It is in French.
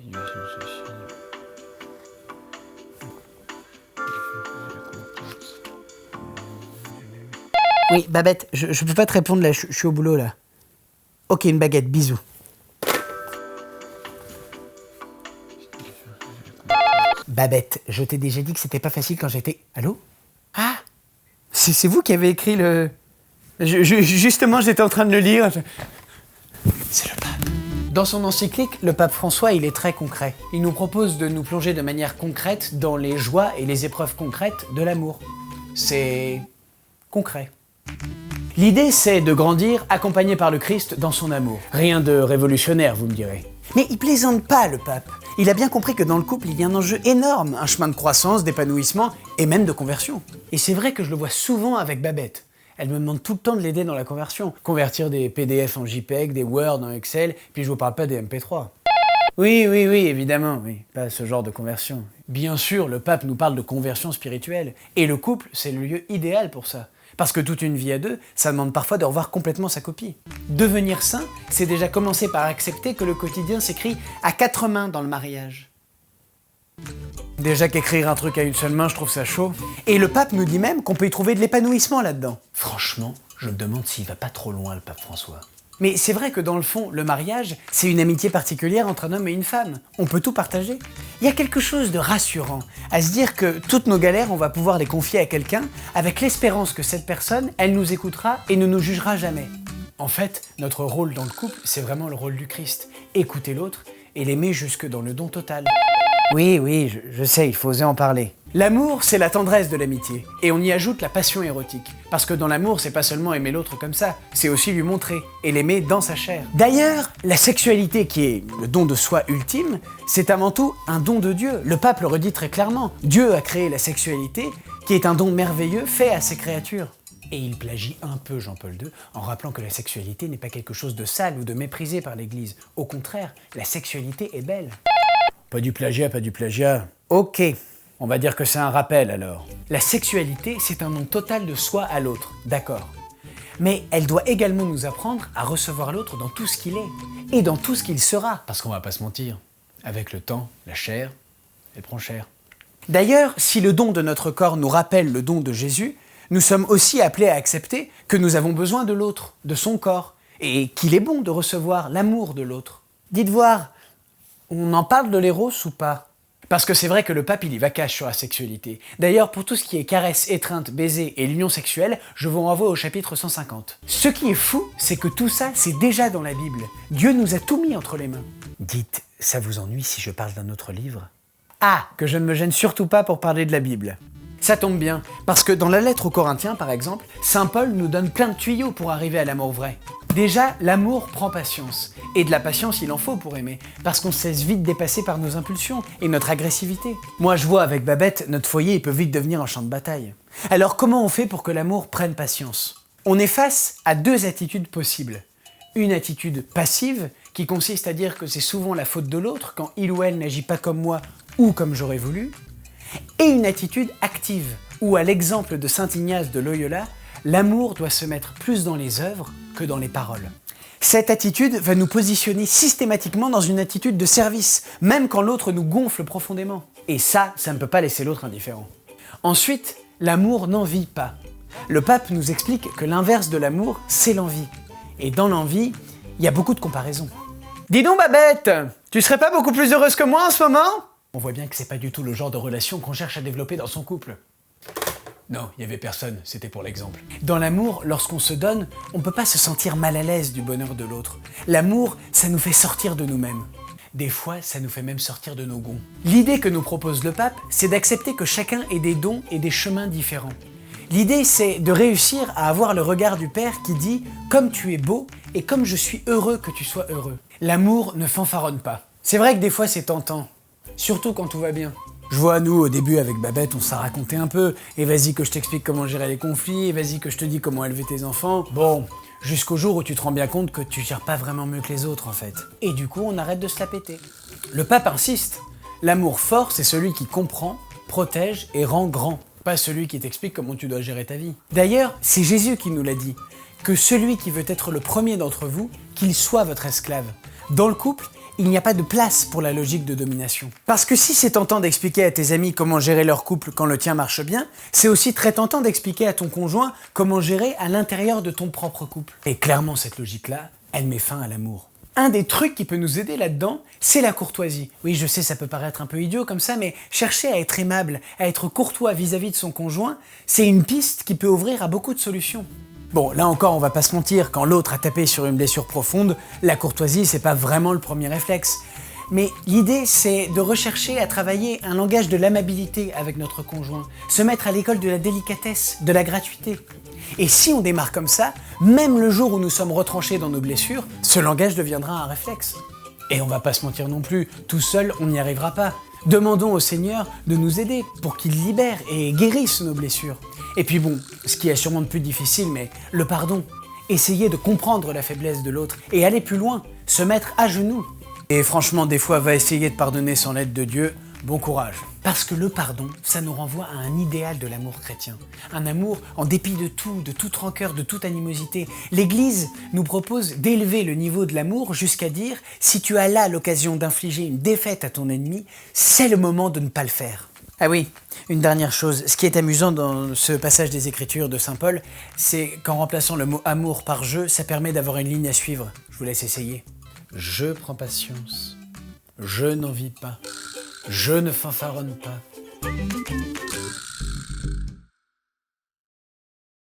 Situation sociale. Oui, Babette, je peux pas te répondre là, je suis au boulot là. Ok, une baguette, bisous. Babette, je t'ai déjà dit que c'était pas facile quand j'étais... Allô? Ah, c'est vous qui avez écrit le... Justement, j'étais en train de le lire. C'est le pape. Dans son encyclique, le pape François, il est très concret. Il nous propose de nous plonger de manière concrète dans les joies et les épreuves concrètes de l'amour. C'est... concret. L'idée, c'est de grandir accompagné par le Christ dans son amour. Rien de révolutionnaire, vous me direz. Mais il plaisante pas, le pape. Il a bien compris que dans le couple, il y a un enjeu énorme, un chemin de croissance, d'épanouissement et même de conversion. Et c'est vrai que je le vois souvent avec Babette. Elle me demande tout le temps de l'aider dans la conversion. Convertir des PDF en JPEG, des Word en Excel, puis je vous parle pas des MP3. Oui, évidemment, oui, pas ce genre de conversion. Bien sûr, le pape nous parle de conversion spirituelle. Et le couple, c'est le lieu idéal pour ça. Parce que toute une vie à deux, ça demande parfois de revoir complètement sa copie. Devenir saint, c'est déjà commencer par accepter que le quotidien s'écrit à 4 mains dans le mariage. Déjà qu'écrire un truc à une seule main, je trouve ça chaud. Et le pape nous dit même qu'on peut y trouver de l'épanouissement là-dedans. Franchement, je me demande s'il va pas trop loin, le pape François. Mais c'est vrai que dans le fond, le mariage, c'est une amitié particulière entre un homme et une femme. On peut tout partager. Il y a quelque chose de rassurant à se dire que toutes nos galères, on va pouvoir les confier à quelqu'un avec l'espérance que cette personne, elle nous écoutera et ne nous jugera jamais. En fait, notre rôle dans le couple, c'est vraiment le rôle du Christ. Écouter l'autre et l'aimer jusque dans le don total. Oui, je sais, il faut oser en parler. L'amour, c'est la tendresse de l'amitié, et on y ajoute la passion érotique. Parce que dans l'amour, c'est pas seulement aimer l'autre comme ça, c'est aussi lui montrer, et l'aimer dans sa chair. D'ailleurs, la sexualité, qui est le don de soi ultime, c'est avant tout un don de Dieu. Le pape le redit très clairement. Dieu a créé la sexualité, qui est un don merveilleux fait à ses créatures. Et il plagie un peu Jean-Paul II en rappelant que la sexualité n'est pas quelque chose de sale ou de méprisé par l'Église. Au contraire, la sexualité est belle. Pas du plagiat, pas du plagiat. Ok, on va dire que c'est un rappel alors. La sexualité, c'est un don total de soi à l'autre, d'accord. Mais elle doit également nous apprendre à recevoir l'autre dans tout ce qu'il est, et dans tout ce qu'il sera. Parce qu'on va pas se mentir, avec le temps, la chair, elle prend cher. D'ailleurs, si le don de notre corps nous rappelle le don de Jésus, nous sommes aussi appelés à accepter que nous avons besoin de l'autre, de son corps, et qu'il est bon de recevoir l'amour de l'autre. Dites voir, on en parle de l'éros ou pas? Parce que c'est vrai que le pape, il y va cash sur la sexualité. D'ailleurs, pour tout ce qui est caresse, étreinte, baiser et l'union sexuelle, je vous renvoie au chapitre 150. Ce qui est fou, c'est que tout ça, c'est déjà dans la Bible. Dieu nous a tout mis entre les mains. Dites, ça vous ennuie si je parle d'un autre livre? Ah, que je ne me gêne surtout pas pour parler de la Bible. Ça tombe bien, parce que dans la lettre aux Corinthiens, par exemple, Saint Paul nous donne plein de tuyaux pour arriver à l'amour vrai. Déjà, l'amour prend patience. Et de la patience, il en faut pour aimer, parce qu'on se laisse vite dépasser par nos impulsions et notre agressivité. Moi, je vois avec Babette, notre foyer il peut vite devenir un champ de bataille. Alors comment on fait pour que l'amour prenne patience? On est face à 2 attitudes possibles. Une attitude passive, qui consiste à dire que c'est souvent la faute de l'autre quand il ou elle n'agit pas comme moi ou comme j'aurais voulu. Et une attitude active, où à l'exemple de Saint Ignace de Loyola, l'amour doit se mettre plus dans les œuvres que dans les paroles. Cette attitude va nous positionner systématiquement dans une attitude de service, même quand l'autre nous gonfle profondément. Et ça ne peut pas laisser l'autre indifférent. Ensuite, l'amour n'envie pas. Le pape nous explique que l'inverse de l'amour, c'est l'envie. Et dans l'envie, il y a beaucoup de comparaisons. Dis donc Babette, tu serais pas beaucoup plus heureuse que moi en ce moment? On voit bien que c'est pas du tout le genre de relation qu'on cherche à développer dans son couple. Non, il y avait personne, c'était pour l'exemple. Dans l'amour, lorsqu'on se donne, on peut pas se sentir mal à l'aise du bonheur de l'autre. L'amour, ça nous fait sortir de nous-mêmes. Des fois, ça nous fait même sortir de nos gonds. L'idée que nous propose le pape, c'est d'accepter que chacun ait des dons et des chemins différents. L'idée, c'est de réussir à avoir le regard du Père qui dit « Comme tu es beau et comme je suis heureux que tu sois heureux ». L'amour ne fanfaronne pas. C'est vrai que des fois, c'est tentant. Surtout quand tout va bien. Je vois, nous, au début, avec Babette, on s'est raconté un peu. Et vas-y que je t'explique comment gérer les conflits, et vas-y que je te dis comment élever tes enfants. Bon, jusqu'au jour où tu te rends bien compte que tu gères pas vraiment mieux que les autres, en fait. Et du coup, on arrête de se la péter. Le pape insiste. L'amour fort, c'est celui qui comprend, protège et rend grand. Pas celui qui t'explique comment tu dois gérer ta vie. D'ailleurs, c'est Jésus qui nous l'a dit. Que celui qui veut être le premier d'entre vous, qu'il soit votre esclave. Dans le couple, il n'y a pas de place pour la logique de domination. Parce que si c'est tentant d'expliquer à tes amis comment gérer leur couple quand le tien marche bien, c'est aussi très tentant d'expliquer à ton conjoint comment gérer à l'intérieur de ton propre couple. Et clairement, cette logique-là, elle met fin à l'amour. Un des trucs qui peut nous aider là-dedans, c'est la courtoisie. Oui, je sais, ça peut paraître un peu idiot comme ça, mais chercher à être aimable, à être courtois vis-à-vis de son conjoint, c'est une piste qui peut ouvrir à beaucoup de solutions. Bon, là encore, on va pas se mentir, quand l'autre a tapé sur une blessure profonde, la courtoisie, c'est pas vraiment le premier réflexe. Mais l'idée, c'est de rechercher à travailler un langage de l'amabilité avec notre conjoint, se mettre à l'école de la délicatesse, de la gratuité. Et si on démarre comme ça, même le jour où nous sommes retranchés dans nos blessures, ce langage deviendra un réflexe. Et on va pas se mentir non plus, tout seul, on n'y arrivera pas. Demandons au Seigneur de nous aider pour qu'il libère et guérisse nos blessures. Et puis bon, ce qui est sûrement le plus difficile, mais le pardon. Essayer de comprendre la faiblesse de l'autre et aller plus loin, se mettre à genoux. Et franchement, des fois, va essayer de pardonner sans l'aide de Dieu, bon courage. Parce que le pardon, ça nous renvoie à un idéal de l'amour chrétien. Un amour en dépit de tout, de toute rancœur, de toute animosité. L'Église nous propose d'élever le niveau de l'amour jusqu'à dire « si tu as là l'occasion d'infliger une défaite à ton ennemi, c'est le moment de ne pas le faire ». Ah oui, une dernière chose, ce qui est amusant dans ce passage des Écritures de Saint Paul, c'est qu'en remplaçant le mot « amour » par « je », ça permet d'avoir une ligne à suivre. Je vous laisse essayer. Je prends patience, je n'envie pas, je ne fanfaronne pas.